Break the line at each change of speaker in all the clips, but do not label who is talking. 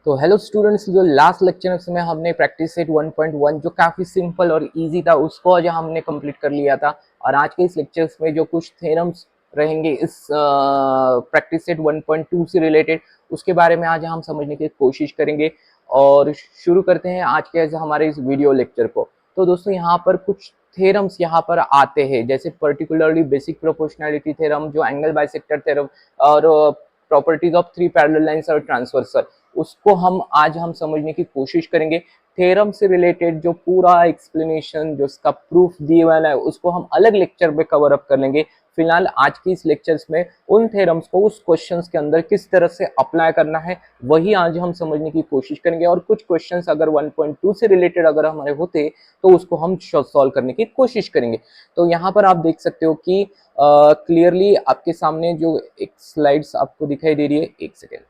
तो hello students, जो last lecture में हमने प्रैक्टिस सेट 1.1 जो काफ़ी सिंपल और इजी था उसको आज हमने कंप्लीट कर लिया था। और आज के इस लेक्चर्स में जो कुछ थ्योरम्स रहेंगे इस प्रैक्टिस सेट 1.2 से रिलेटेड, उसके बारे में आज हम समझने की कोशिश करेंगे। और शुरू करते हैं आज के हमारे इस वीडियो लेक्चर को। तो दोस्तों, यहाँ पर कुछ थ्योरम्स यहाँ पर आते हैं, जैसे पर्टिकुलरली बेसिक प्रोपोर्शनैलिटी थ्योरम, जो एंगल बाइसेक्टर थ्योरम और properties of three parallel lines और ट्रांसवर्सल, उसको हम समझने की कोशिश करेंगे। थ्योरम से रिलेटेड जो पूरा एक्सप्लेनेशन, जो उसका प्रूफ दिए हुआ है, उसको हम अलग लेक्चर में कवर अप कर लेंगे। फिलहाल आज की इस लेक्चर्स में उन थ्योरम्स को उस क्वेश्चंस के अंदर किस तरह से अप्लाई करना है वही आज हम समझने की कोशिश करेंगे। और कुछ क्वेश्चंस अगर 1.2 से रिलेटेड अगर हमारे होते तो उसको हम सॉल्व करने की कोशिश करेंगे। तो यहाँ पर आप देख सकते हो कि क्लियरली आपके सामने जो एक स्लाइड्स आपको दिखाई दे रही है। एक सेकेंड।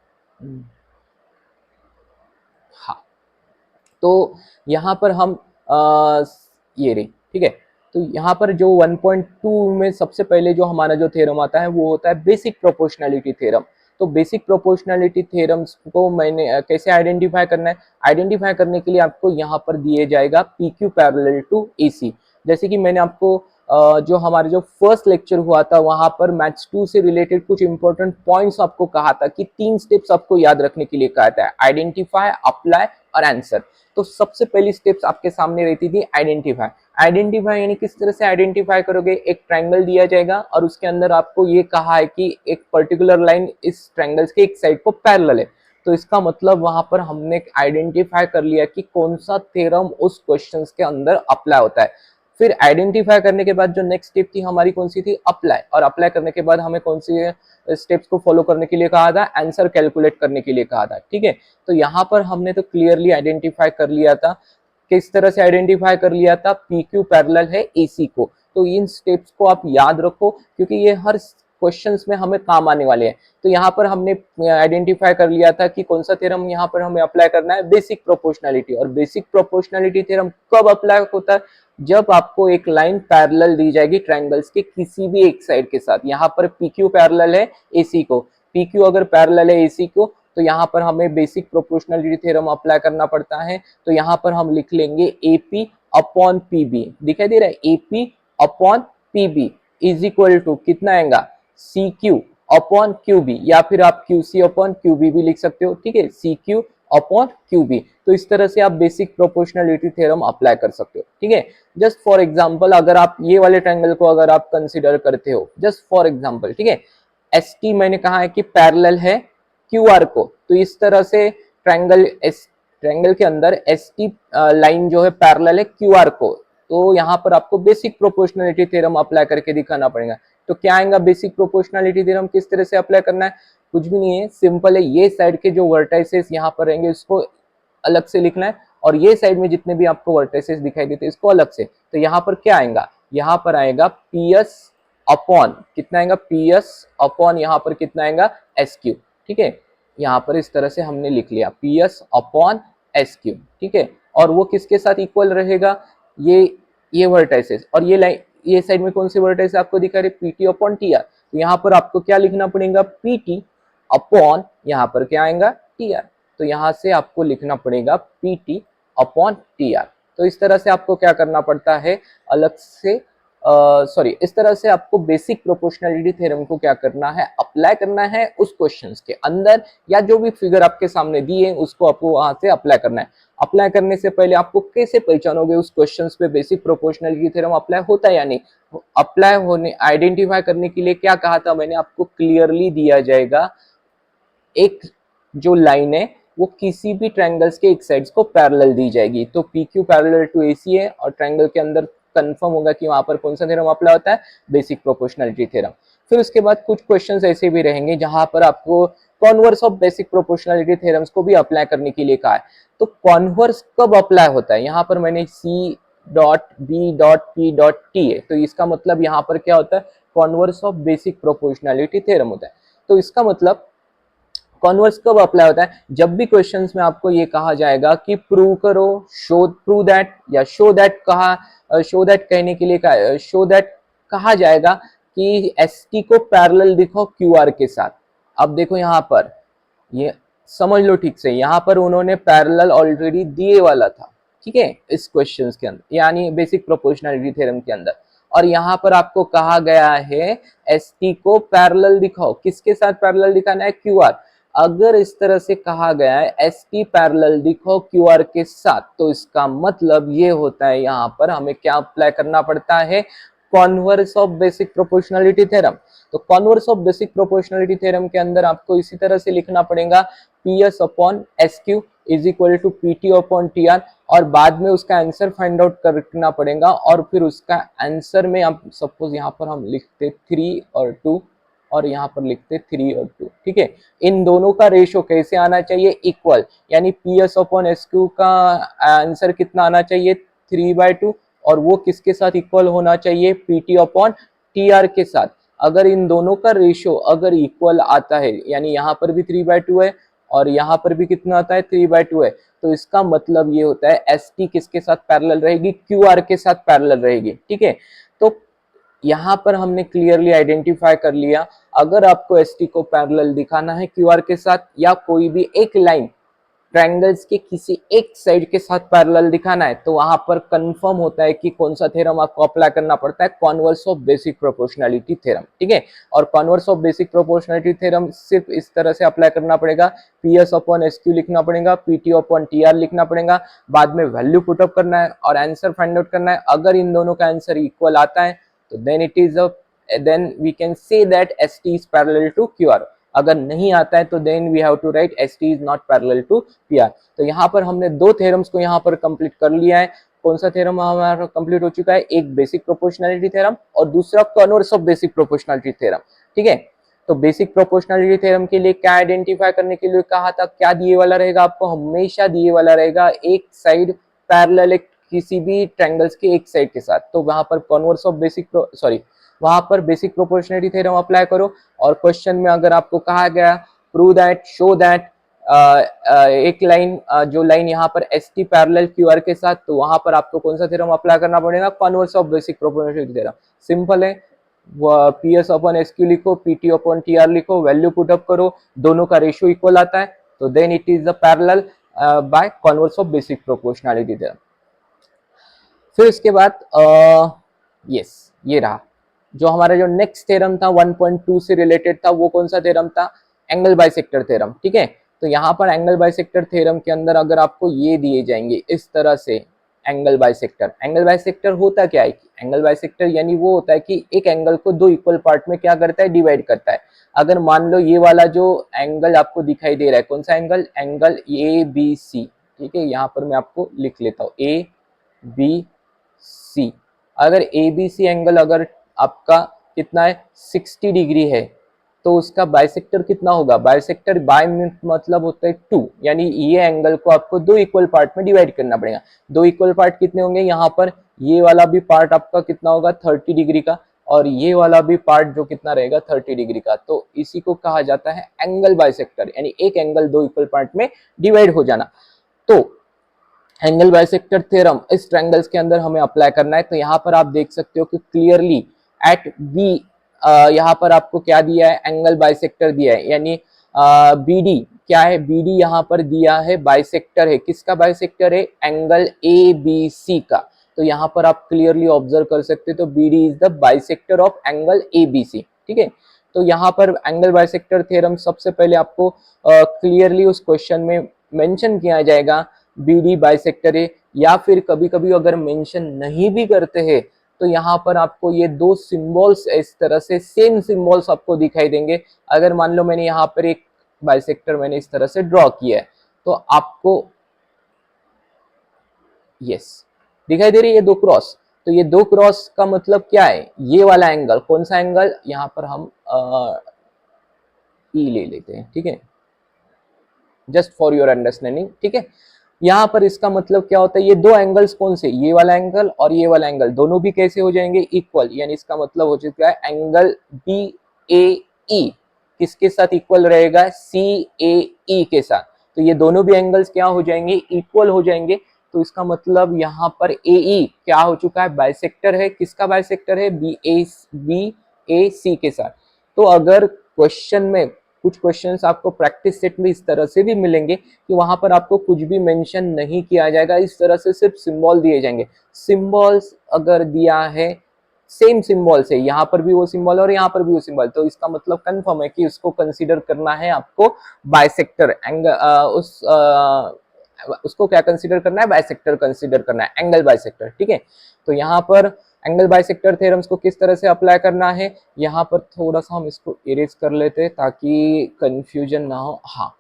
हाँ, तो यहाँ पर हम ये रही, ठीक है। तो यहाँ पर जो 1.2 में सबसे पहले जो हमारा जो थ्योरम आता है वो होता है बेसिक प्रोपोर्शनैलिटी थ्योरम। तो बेसिक प्रोपोर्शनैलिटी थ्योरम्स को मैंने कैसे आइडेंटिफाई करना है, आइडेंटिफाई करने के लिए आपको यहाँ पर दिए जाएगा PQ पैरेलल टू AC। जैसे कि मैंने आपको जो हमारे जो फर्स्ट लेक्चर हुआ था वहां पर मैथ्स 2 से रिलेटेड कुछ इंपॉर्टेंट पॉइंट्स आपको कहा था कि 3 स्टेप्स आपको याद रखने के लिए कहा था, आइडेंटिफाई, अप्लाई और आंसर। तो सबसे पहली स्टेप्स आपके सामने रहती थी आइडेंटिफाई। आइडेंटिफाई यानी किस तरह से आइडेंटिफाई करोगे, एक ट्रायंगल दिया जाएगा और उसके अंदर आपको ये कहा है कि एक पर्टिकुलर लाइन इस ट्रायंगल्स के एक साइड को पैरेलल है। तो इसका मतलब वहां पर हमने आइडेंटिफाई कर लिया कि कौन सा थ्योरम उस क्वेश्चंस के अंदर अप्लाई होता है। फिर आइडेंटिफाई करने के बाद जो नेक्स्ट स्टेप थी हमारी कौन सी थी, अप्लाई। और अप्लाई करने के बाद हमें कौन सी स्टेप्स को फॉलो करने के लिए कहा था, आंसर कैलकुलेट करने के लिए कहा था, ठीक है। तो यहाँ पर हमने तो क्लियरली आइडेंटिफाई कर लिया था। किस तरह से आइडेंटिफाई कर लिया था, PQ पैरेलल है AC को। तो इन स्टेप्स को आप याद रखो क्योंकि ये हर क्वेश्चंस में हमें काम आने वाले हैं। तो यहाँ पर हमने आइडेंटिफाई कर लिया था कि कौन सा थ्योरम यहाँ पर हमें अप्लाई करना है, बेसिक प्रोपोर्शनैलिटी। और बेसिक प्रोपोर्शनैलिटी थ्योरम कब अप्लाई होता है, जब आपको एक लाइन पैरेलल दी जाएगी ट्रायंगल्स के किसी भी एक साइड के साथ। यहाँ पर PQ पैरेलल है AC को, PQ अगर पैरेलल है AC को तो यहाँ पर हमें बेसिक प्रोपोर्शनैलिटी थ्योरम अप्लाई करना पड़ता है। तो यहाँ पर हम लिख लेंगे AP अपॉन PB, दिखाई दे रहा है, AP upon PB is equal to कितना आएगा, CQ अपॉन QB, या फिर आप QC अपॉन QB भी लिख सकते हो, ठीक है, CQ अपॉन QB। तो इस तरह से आप बेसिक प्रोपोर्शनैलिटी थ्योरम अप्लाई कर सकते हो, ठीक है। जस्ट फॉर एग्जांपल अगर आप ये वाले ट्रायंगल को अगर आप कंसीडर करते हो, जस्ट फॉर एग्जांपल, ठीक है, ST मैंने कहा है कि पैरेलल है QR को, तो इस तरह से ट्रायंगल के अंदर ST लाइन जो है पैरेलल है QR को। तो यहाँ पर आपको बेसिक प्रोपोर्शनैलिटी थ्योरम अप्लाई करके दिखाना पड़ेगा। तो क्या आएगा, बेसिक प्रोपोर्शनैलिटी थ्योरम किस तरह से अप्लाई करना है, कुछ भी नहीं है, सिंपल है। ये साइड के जो वर्टाइसेस यहाँ पर रहेंगे उसको अलग से लिखना है और ये साइड में जितने भी आपको वर्टाइसेस दिखाई देते हैं इसको अलग से। तो यहाँ पर क्या आएगा, यहाँ पर आएगा PS अपॉन कितना आएगा, PS अपॉन यहाँ पर कितना आएगा, SQ, ठीक है। यहाँ पर इस तरह से हमने लिख लिया PS अपॉन SQ, ठीक है। और वो किसके साथ इक्वल रहेगा, ये वर्टाइसेस, और ये लाइन, ये साइड में कौन सी वर्टाइस आपको दिखा रही, PT अपॉन TR। तो यहाँ पर आपको क्या लिखना पड़ेगा, PT अपॉन यहाँ पर क्या आएगा, TR। तो यहाँ से आपको लिखना पड़ेगा PT अपॉन TR। तो इस तरह से आपको क्या करना पड़ता है, अलग से इस तरह से आपको बेसिक प्रोपोर्शनैलिटी थ्योरम को क्या करना है, अप्लाई करना है उस क्वेश्चंस के अंदर, या जो भी फिगर आपके सामने दी है उसको आपको वहां से अप्लाई करना है। अप्लाई करने से पहले आपको कैसे पहचानोगे उस क्वेश्चंस पे बेसिक प्रोपोर्शनैलिटी थ्योरम अप्लाई होता है या नहीं, अप्लाई होने, आइडेंटिफाई करने के लिए क्या कहा था मैंने आपको, क्लियरली दिया जाएगा एक जो लाइन है वो किसी भी ट्रायंगल्स के एक साइड्स को पैरेलल दी जाएगी। तो PQ पैरेलल टू AC है और ट्रायंगल के अंदर कंफर्म होगा कि वहां पर कौन सा थ्योरम अप्लाई होता है, बेसिक प्रोपोर्शनैलिटी थ्योरम। फिर उसके बाद कुछ क्वेश्चंस ऐसे भी रहेंगे जहां पर आपको converse of basic proportionality theorems को भी अप्लाई करने के लिए कहा है। तो कॉन्वर्स कब अप्लाई होता है, यहाँ पर मैंने C.B.P.T है, तो इसका मतलब यहाँ पर क्या होता है, converse of basic proportionality theorem होता है। तो इसका मतलब कॉन्वर्स कब अप्लाई होता है, जब भी क्वेश्चंस में आपको ये कहा जाएगा कि प्रूव करो, प्रूव दैट, या शो दैट कहने के लिए शो दैट कहा जाएगा कि ST को पैरेलल दिखो QR के साथ। अब देखो यहाँ पर ये समझ लो ठीक से, यहाँ पर उन्होंने पैरेलल ऑलरेडी दिए वाला था, ठीक है, इस क्वेश्चंस के अंदर, यानी बेसिक प्रोपोर्शनलिटी थ्योरम के अंदर। और यहाँ पर आपको कहा गया है एस टी को पैरेलल दिखाओ, किसके साथ पैरेलल दिखाना है, क्यू आर। अगर इस तरह से कहा गया है एस टी पैरेलल दिखाओ क्यू आर के साथ, तो इसका मतलब ये होता है यहाँ पर हमें क्या अप्लाई करना पड़ता है, converse of basic proportionality theorem. तो converse of basic proportionality theorem के अंदर आपको इसी तरह से लिखना पड़ेगा P S upon S Q is equal to P T upon T R, और बाद में उसका आंसर फाइंड आउट करना पड़ेगा। और फिर उसका आंसर में आप सपोज यहाँ पर हम लिखते 3 और 2 और यहाँ पर लिखते 3 और 2, ठीक है। इन दोनों का रेशो कैसे आना चाहिए, इक्वल, यानी P S upon S Q का आंसर कितना आना चाहिए 3/2, और वो किसके साथ इक्वल होना चाहिए, P T upon T are के साथ। अगर इन दोनों का रेशो अगर इक्वल आता है, यानी यहाँ पर भी 3/2 है और यहाँ पर भी कितना आता है 3/2 है, तो इसका मतलब ये होता है एस टी किसके साथ पैरेलल रहेगी, क्यू आर के साथ पैरेलल रहेगी, ठीक है। तो यहाँ पर हमने क्लियरली आइडेंटिफाई कर लिया, अगर आपको एस टी को पैरेलल दिखाना है क्यू आर के साथ, या कोई भी एक लाइन ट्रायंगल्स के किसी एक साइड के साथ पैरेलल दिखाना है, तो वहां पर कंफर्म होता है कि कौन सा थ्योरम आपको अप्लाई करना पड़ता है, converse of basic proportionality theorem, ठीक है। और converse of basic proportionality theorem सिर्फ इस तरह से अप्लाई करना पड़ेगा, P S upon S Q लिखना पड़ेगा, P T upon T are लिखना पड़ेगा, बाद में वैल्यू पुटअप करना है और आंसर फाइंड आउट करना है। अगर इन दोनों का आंसर इक्वल आता है तो then we can say that S T is parallel to Q R. अगर नहीं आता है तो then we have to write S T is not parallel to P R. तो यहाँ पर हमने दो थ्योरम्स को यहाँ पर कंप्लीट कर लिया है। कौन सा थ्योरम हमारा कंप्लीट हो चुका है, एक बेसिक प्रोपोर्शनलिटी थ्योरम और दूसरा converse of basic proportionality theorem, ठीक है। तो बेसिक प्रोपोर्शनलिटी थ्योरम के लिए क्या आइडेंटिफाई करने के लिए कहा था, क्या दिए वाला रहेगा, आपको हमेशा दिए वाला रहेगा एक साइड पैरेलल है किसी भी ट्रायंगल्स के एक साइड के साथ, तो वहां पर कन्वर्स ऑफ बेसिक वहां पर बेसिक प्रोपोर्शनलिटी थ्योरम अप्लाई करो। और क्वेश्चन में अगर आपको कहा गया प्रूव दैट, शो दैट एक लाइन जो लाइन यहाँ पर S T parallel Q R के साथ, तो वहां पर आपको कौन सा थ्योरम अप्लाई करना पड़ेगा, converse of basic proportionality theorem. Simple है, P S upon S Q लिखो, P T upon T R लिखो, वैल्यू पुटअप करो, दोनों का रेशियो इक्वल आता है तो then it is the parallel by converse of basic proportionality theorem. फिर इसके बाद यस ये रहा जो हमारा जो नेक्स्ट थ्योरम था 1.2 से रिलेटेड था, वो कौन सा थ्योरम था, एंगल बाइसेक्टर थ्योरम, ठीक है। तो यहाँ पर एंगल बाइसेक्टर थ्योरम के अंदर अगर आपको ये दिए जाएंगे इस तरह से एंगल बाइसेक्टर होता क्या है, एंगल बाइसेक्टर यानी वो होता है कि एक एंगल को दो इक्वल पार्ट में क्या करता है, डिवाइड करता है। अगर मान लो ये वाला जो एंगल आपको दिखाई दे रहा है, कौन सा angle, angle A B C, ठीक है। यहाँ पर मैं आपको लिख लेता हूँ ए बी सी। अगर ए बी सी एंगल अगर आपका कितना है 60 डिग्री है, तो उसका बाइसेक्टर कितना होगा, बाइसेक्टर बाय मतलब होता है 2, यानी ये एंगल को आपको दो इक्वल पार्ट में डिवाइड करना पड़ेगा। दो इक्वल पार्ट कितने होंगे, यहाँ पर ये वाला भी पार्ट आपका कितना होगा 30 डिग्री का, और ये वाला भी पार्ट जो कितना रहेगा 30 डिग्री का। तो इसी को कहा जाता है एंगल बाइसेक्टर, यानी एक एंगल दो इक्वल पार्ट में डिवाइड हो जाना। तो एंगल बाइसेक्टर थ्योरम इस ट्रायंगल्स के अंदर हमें अप्लाई करना है। तो यहाँ पर आप देख सकते हो कि क्लियरली एट बी यहाँ पर आपको क्या दिया है, एंगल बाइसेक्टर दिया है, यानी बी डी क्या है, बी डी यहाँ पर दिया है बाइसेक्टर है, किसका बाइसेक्टर है, एंगल ए बी सी का। तो यहाँ पर आप क्लियरली ऑब्जर्व कर सकते हो, तो B D is the bisector of angle A B C, ठीक है। तो यहाँ पर एंगल बाइसेक्टर थ्योरम सबसे पहले आपको क्लियरली उस क्वेश्चन में मेंशन किया जाएगा बी डी बाइसेक्टर है, या फिर कभी कभी अगर मेंशन नहीं भी करते हैं तो यहाँ पर आपको ये दो सिंबल्स इस तरह से सेम सिंबल्स आपको दिखाई देंगे। अगर मान लो मैंने यहाँ पर एक बाइसेक्टर मैंने इस तरह से ड्रॉ किया है, तो आपको यस दिखाई दे रही है दो क्रॉस। तो ये दो क्रॉस का मतलब क्या है, ये वाला एंगल कौन सा एंगल, यहाँ पर हम ई ले लेते हैं, ठीक है, जस्ट फॉर योर अंडरस्टैंडिंग, ठीक है। यहाँ पर इसका मतलब क्या होता है, ये दो एंगल्स कौन से, ये वाला एंगल और ये वाला एंगल, दोनों भी कैसे हो जाएंगे, इक्वल, यानी इसका मतलब हो चुका है एंगल बी ए ई किसके साथ इक्वल रहेगा, सी ए ई के साथ। तो ये दोनों भी एंगल्स क्या हो जाएंगे, इक्वल हो जाएंगे। तो इसका मतलब यहाँ पर ए ई क्या हो चुका है, बाइसेक्टर है, किसका बाइसेक्टर है, बी ए सी के साथ। तो अगर क्वेश्चन में कुछ क्वेश्चंस आपको प्रैक्टिस सेट में इस तरह से भी मिलेंगे कि वहां पर आपको कुछ भी मेंशन नहीं किया जाएगा, इस तरह से सिर्फ सिंबल दिए जाएंगे। सिंबल्स अगर दिया है सेम सिंबल से, यहाँ पर भी वो सिंबल और यहाँ पर भी वो सिंबल, तो इसका मतलब कंफर्म है कि उसको कंसीडर करना है आपको बाइसेक्टर एंगल, उसको क्या कंसीडर करना है, बाइसेक्टर कंसीडर करना है, एंगल बाइसेक्टर, ठीक है। तो यहाँ पर एंगल बाइसेक्टर थ्योरम्स को किस तरह से अप्लाई करना है, यहाँ पर थोड़ा सा हम इसको इरेज कर लेते हैं ताकि कंफ्यूजन ना हो। हाँ,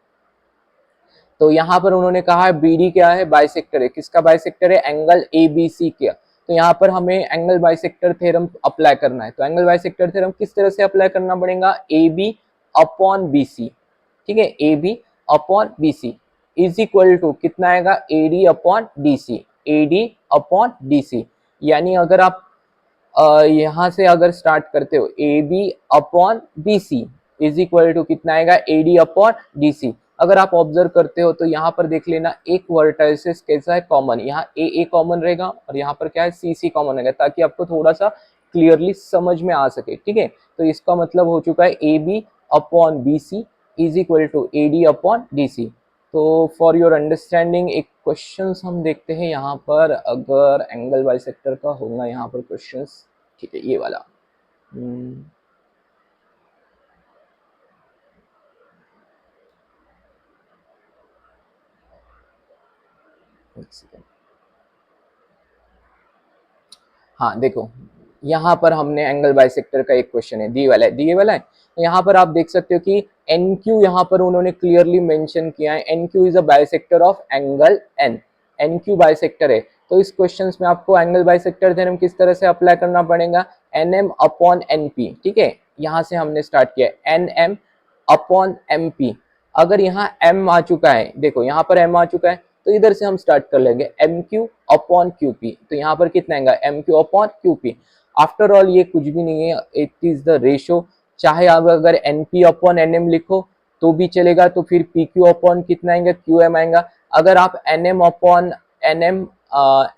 तो यहाँ पर उन्होंने कहा है बीडी क्या है, बाइसेक्टर है। किसका बाइसेक्टर है, एंगल एबीसी का। तो यहाँ पर हमें एंगल बाइसेक्टर थ्योरम अप्लाई करना है। तो एंगल बाइसेक्टर थ्योरम किस तरह से अप्लाई करना पड़ेगा, A B upon B C, ठीक है, A B upon B C is equal to कितना आएगा, A D upon D C, A D upon D C. यानी अगर आप यहाँ से अगर स्टार्ट करते हो, A B upon B C is equal to कितना आएगा, A D upon D C. अगर आप ऑब्जर्व करते हो तो यहाँ पर देख लेना एक वर्टाइसिस कैसा है, कॉमन, यहाँ ए कॉमन रहेगा और यहाँ पर क्या है, सी कॉमन रहेगा, ताकि आपको थोड़ा सा क्लियरली समझ में आ सके, ठीक है। तो इसका मतलब हो चुका है A B upon B C is equal to A D upon D C. तो फॉर योर अंडरस्टैंडिंग एक क्वेश्चन हम देखते हैं यहाँ पर, अगर एंगल बाइसेक्टर का होगा यहाँ पर क्वेश्चन, ठीक है, ये वाला। हाँ देखो, यहाँ पर हमने एंगल बाइसेक्टर का एक क्वेश्चन है, दिए वाला है। यहाँ पर आप देख सकते हो कि एन क्यू यहाँ पर उन्होंने क्लियरली मेंशन किया है, N Q is a bisector of angle N, N Q bisector है। तो इस क्वेश्चन में आपको एंगल बाइसेक्टर थ्योरम किस तरह से अप्लाई करना पड़ेगा, N M upon N P, ठीक है। यहाँ से हमने स्टार्ट किया, N M upon M P. अगर यहाँ एम आ चुका है, देखो यहाँ पर एम आ चुका है, तो इधर से हम स्टार्ट कर लेंगे, M Q upon Q P. तो यहाँ पर कितना आएगा, M Q upon Q P. After all ये कुछ भी नहीं है, इट इज द रेशो। चाहे आप अगर N P upon N M लिखो तो भी चलेगा, तो फिर पी क्यू अपॉन कितना आएगा, क्यू एम आएगा। अगर आप N M upon N M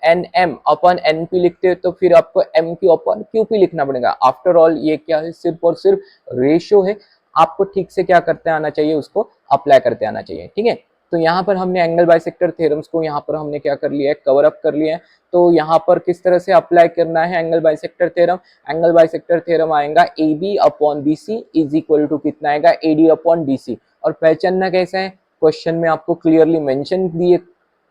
N M upon N P लिखते हो तो फिर आपको M Q upon Q P लिखना पड़ेगा। आफ्टर ऑल ये क्या है, सिर्फ और सिर्फ रेशो है। आपको ठीक से क्या करते आना चाहिए, उसको अप्लाई करते आना चाहिए, ठीक है। तो यहाँ पर हमने एंगल बाइसेक्टर थ्योरम्स को यहाँ पर हमने क्या कर लिया है, कवर अप कर लिया है। तो यहाँ पर किस तरह से अप्लाई करना है angle bisector theorem, angle bisector theorem आएगा A B upon B C is equal to कितना आएगा, A D upon D C. और पहचानना कैसा है, क्वेश्चन में आपको क्लियरली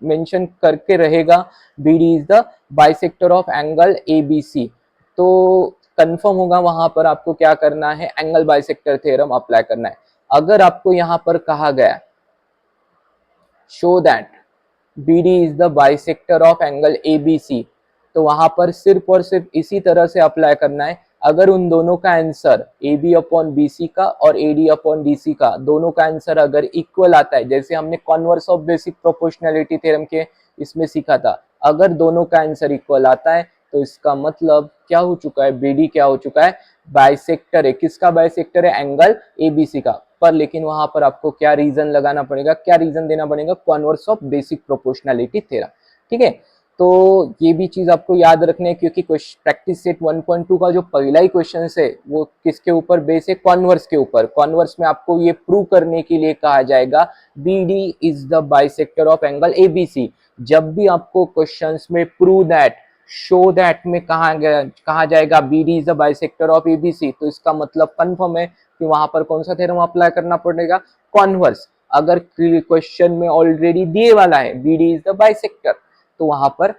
मेंशन करके रहेगा, B D is the bisector of angle A B C. तो कंफर्म होगा वहां पर आपको क्या करना है, एंगल बाइसेक्टर थ्योरम अप्लाई करना है। अगर आपको यहाँ पर कहा गया show that BD is the bisector of angle ABC, तो वहां पर सिर्फ और सिर्फ इसी तरह से अप्लाई करना है। अगर उन दोनों का आंसर AB अपॉन BC का और AD अपॉन DC का, दोनों का आंसर अगर इक्वल आता है, जैसे हमने converse of basic proportionality theorem के इसमें सीखा था, अगर दोनों का आंसर इक्वल आता है तो इसका मतलब क्या हो चुका है, BD क्या हो चुका है, बाइसेक्टर है। किसका बाइसेक्टर है, एंगल ABC का। पर लेकिन वहां पर आपको क्या रीजन लगाना पड़ेगा, क्या रीजन देना पड़ेगा, converse of basic proportionality theorem, ठीक है। तो ये भी चीज आपको याद रखने है, क्योंकि प्रैक्टिस सेट 1.2 का जो पहला ही क्वेश्चन है वो किसके ऊपर बेस है, कॉन्वर्स के ऊपर। कॉन्वर्स में आपको ये प्रूव करने के लिए कहा जाएगा BD is the bisector of angle ABC। जब भी आपको क्वेश्चंस में प्रूव दैट, शो दैट में कहा जाएगा BD is the bisector of ABC, तो इसका मतलब कंफर्म है कि वहां पर कौन सा थ्योरम अप्लाई करना पड़ेगा, कॉन्वर्स। अगर क्वेश्चन में ऑलरेडी दिए वाला है BD इज द बाइसेक्टर, तो वहां पर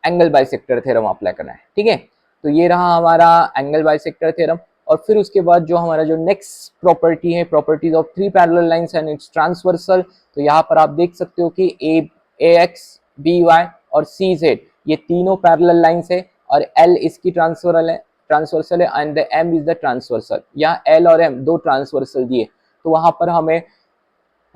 एंगल बाइसेक्टर थ्योरम अप्लाई करना है, ठीक है। तो ये रहा हमारा एंगल बाइसेक्टर थ्योरम। और फिर उसके बाद जो हमारा जो नेक्स्ट प्रॉपर्टी है, properties of three parallel lines and it's transversal. तो यहाँ पर आप देख सकते हो कि AX, BY और CZ ये तीनों पैरेलल लाइंस है और L इसकी ट्रांसवर्सल है and M is the transversal. यहाँ L और M दो ट्रांसवर्सल दिए, तो वहां पर हमें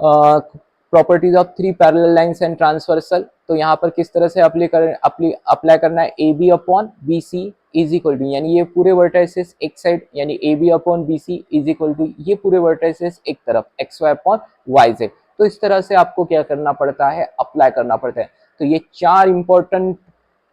properties of three parallel lines and transversal, तो यहाँ पर किस तरह से अप्लाई करना है, AB upon BC is equal to, यानी ये पूरे वर्टाइसेस एक साइड, यानी AB upon BC is equal to ये पूरे वर्टाइसेस एक तरफ, XY अपॉन YZ। तो इस तरह से आपको क्या करना पड़ता है, अप्लाई करना पड़ता है। तो ये चार इंपॉर्टेंट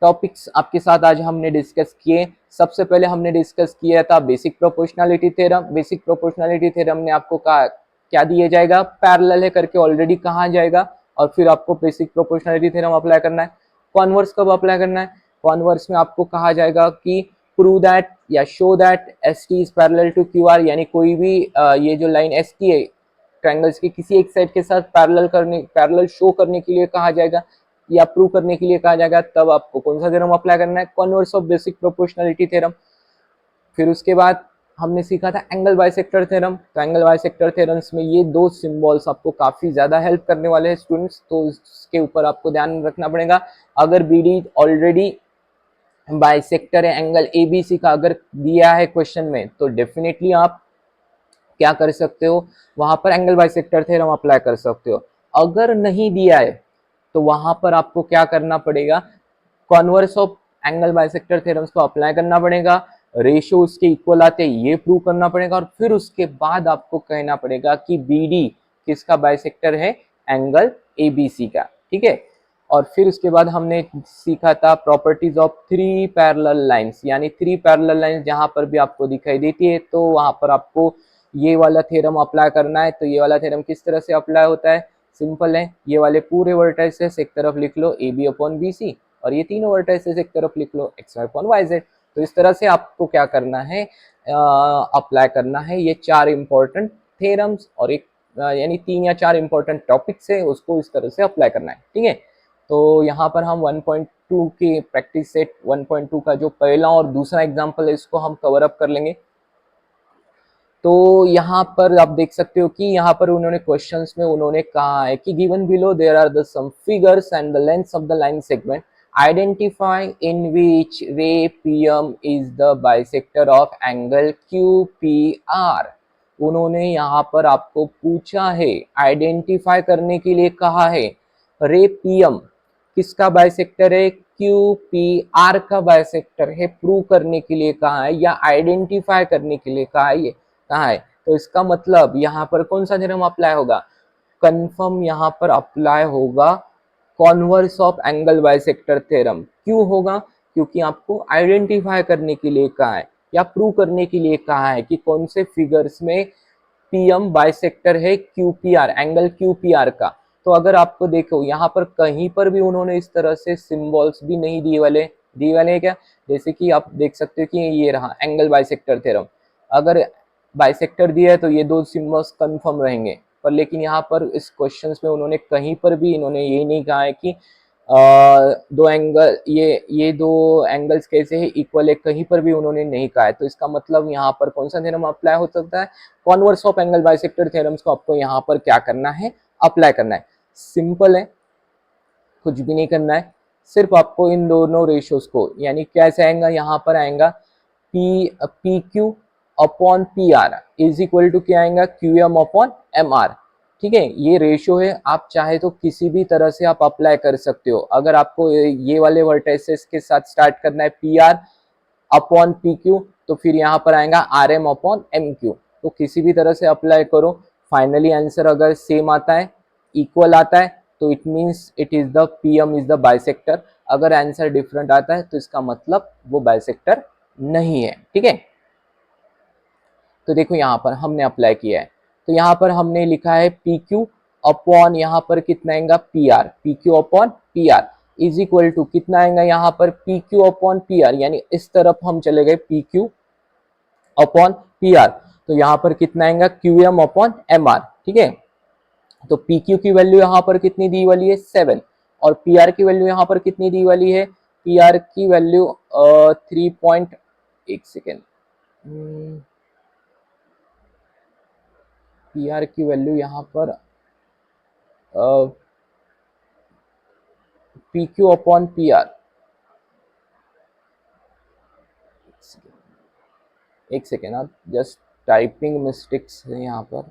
टॉपिक्स आपके साथ आज हमने डिस्कस किए। सबसे पहले हमने डिस्कस किया था basic proportionality theorem. Basic proportionality theorem ने आपको कहा क्या दिया जाएगा, पैरेलल है करके ऑलरेडी कहा जाएगा, और फिर आपको बेसिक प्रोपोर्शनलिटी थ्योरम अप्लाई करना है। कॉन्वर्स कब अप्लाई करना है, कॉन्वर्स में आपको कहा जाएगा कि प्रूव दैट या show that S T is parallel to Q R, यानी कोई भी ये जो लाइन एस टी है ट्रायंगल्स की किसी एक साइड के साथ पैरेलल शो करने के लिए कहा जाएगा या प्रूव करने के लिए कहा जाएगा, तब आपको कौन सा थ्योरम अप्लाई करना है, converse of basic proportionality theorem. फिर उसके बाद हमने सीखा था एंगल बाइसेक्टर थ्योरम। तो एंगल बाइसेक्टर थ्योरम्स में ये दो सिंबल्स आपको काफी ज्यादा हेल्प करने वाले हैं स्टूडेंट्स, तो इसके ऊपर आपको ध्यान रखना पड़ेगा। अगर बीडी ऑलरेडी बाइसेक्टर है एंगल एबीसी का अगर दिया है क्वेश्चन में, तो डेफिनेटली आप क्या कर सकते हो, वहां पर एंगल बाइसेक्टर थ्योरम अप्लाई कर सकते हो। अगर नहीं दिया है तो वहां पर आपको क्या करना पड़ेगा, converse of angle bisector theorems को अप्लाई करना पड़ेगा, रेशियो उसके इक्वल आते हैं ये प्रूव करना पड़ेगा, और फिर उसके बाद आपको कहना पड़ेगा कि बीडी किसका बाइसेक्टर है, एंगल एबीसी का, ठीक है। और फिर उसके बाद हमने सीखा था properties of three parallel lines, यानी थ्री पैरेलल लाइंस जहां पर भी आपको दिखाई देती है तो वहां पर आपको ये वाला थ्योरम अप्लाई करना है। तो ये वाला थ्योरम किस तरह से अप्लाई होता है, सिंपल है, ये वाले पूरे वर्टाइसेस एक तरफ लिख लो A B upon B C, और ये तीनों वर्टाइसेस एक तरफ लिख लो X Y upon Y Z. तो इस तरह से आपको क्या करना है, अप्लाई करना है ये चार इंपॉर्टेंट थ्योरम्स, और एक यानी 3 या 4 इंपॉर्टेंट टॉपिक्स है उसको इस तरह से अप्लाई करना है, ठीक है। तो यहाँ पर हम 1.2 के प्रैक्टिस सेट 1.2 का जो पहला और दूसरा एग्जाम्पल है इसको हम कवर अप कर लेंगे। तो यहाँ पर आप देख सकते हो कि यहाँ पर उन्होंने क्वेश्चंस में उन्होंने कहा है कि given below there are the some figures and the lengths of the line segment, identify in which ray PM is the bisector of angle QPR. उन्होंने यहाँ पर आपको पूछा है, आइडेंटिफाई करने के लिए कहा है, रे पीएम किसका बाइसेक्टर है, क्यूपीआर का बाइसेक्टर है, प्रूव करने के लिए कहा है या आइडेंटिफाई करने के लिए कहा है, ये कहा है। तो इसका मतलब यहाँ पर कौन सा थ्योरम अप्लाई होगा, कंफर्म यहाँ पर अप्लाई होगा converse of angle bisector theorem. क्यों होगा, क्योंकि आपको आइडेंटिफाई करने के लिए कहा है या प्रूव करने के लिए कहा है कि कौन से फिगर्स में पीएम बाइसेक्टर है क्यूपीआर, एंगल क्यूपीआर का। तो अगर आपको देखो यहाँ पर कहीं पर भी उन्होंने इस तरह से सिंबल्स भी नहीं दिए वाले क्या, जैसे कि आप देख सकते हो कि ये रहा एंगल बाइसेक्टर थ्योरम, अगर बाइसेक्टर दिया है तो ये दो सिंबल्स कंफर्म रहेंगे, पर लेकिन यहाँ पर इस क्वेश्चंस में उन्होंने कहीं पर भी इन्होंने ये नहीं कहा है कि दो एंगल ये दो एंगल्स कैसे है, इक्वल है, कहीं पर भी उन्होंने नहीं कहा है। तो इसका मतलब यहाँ पर कौन सा थ्योरम अप्लाई हो सकता है, converse of angle bisector theorems को आपको यहाँ पर क्या करना है, अप्लाई करना है। सिंपल है, कुछ भी नहीं करना है, सिर्फ आपको इन दोनों रेशियोज को, यानी कैसे आएगा, यहाँ पर आएगा P Q upon P R is equal to क्या आएगा, Q M upon M R, ठीक है। ये रेशियो है, आप चाहे तो किसी भी तरह से आप अप्लाई कर सकते हो। अगर आपको ये वाले वर्टाइसेस के साथ स्टार्ट करना है P R upon P Q, तो फिर यहाँ पर आएगा R M upon M Q, तो किसी भी तरह से अप्लाई करो। फाइनली आंसर अगर सेम आता है, इक्वल आता है, तो it means it is the PM is the bisector. अगर आंसर डिफरेंट आता है तो इसका मतलब वो बाइसेक्टर नहीं है, ठीक है। तो देखो यहाँ पर हमने अप्लाई किया है, तो यहाँ पर हमने लिखा है पी क्यू अपॉन यहाँ पर कितना आएगा P R, P Q upon P R is equal to कितना आएगा यहाँ पर P Q upon P R, यानी इस तरफ हम चले गए P Q upon P R, तो यहाँ पर कितना आएगा Q M upon M R, ठीक है। तो पी क्यू की वैल्यू यहाँ पर कितनी दी वाली है 7, और पी आर की वैल्यू यहाँ पर कितनी दी वाली है, पी आर की वैल्यू 3 पॉइंट, एक सेकेंड, पी आर की वैल्यू यहाँ पर P Q upon P are, एक सेकेंड आप जस्ट टाइपिंग मिस्टेक्स है यहाँ पर,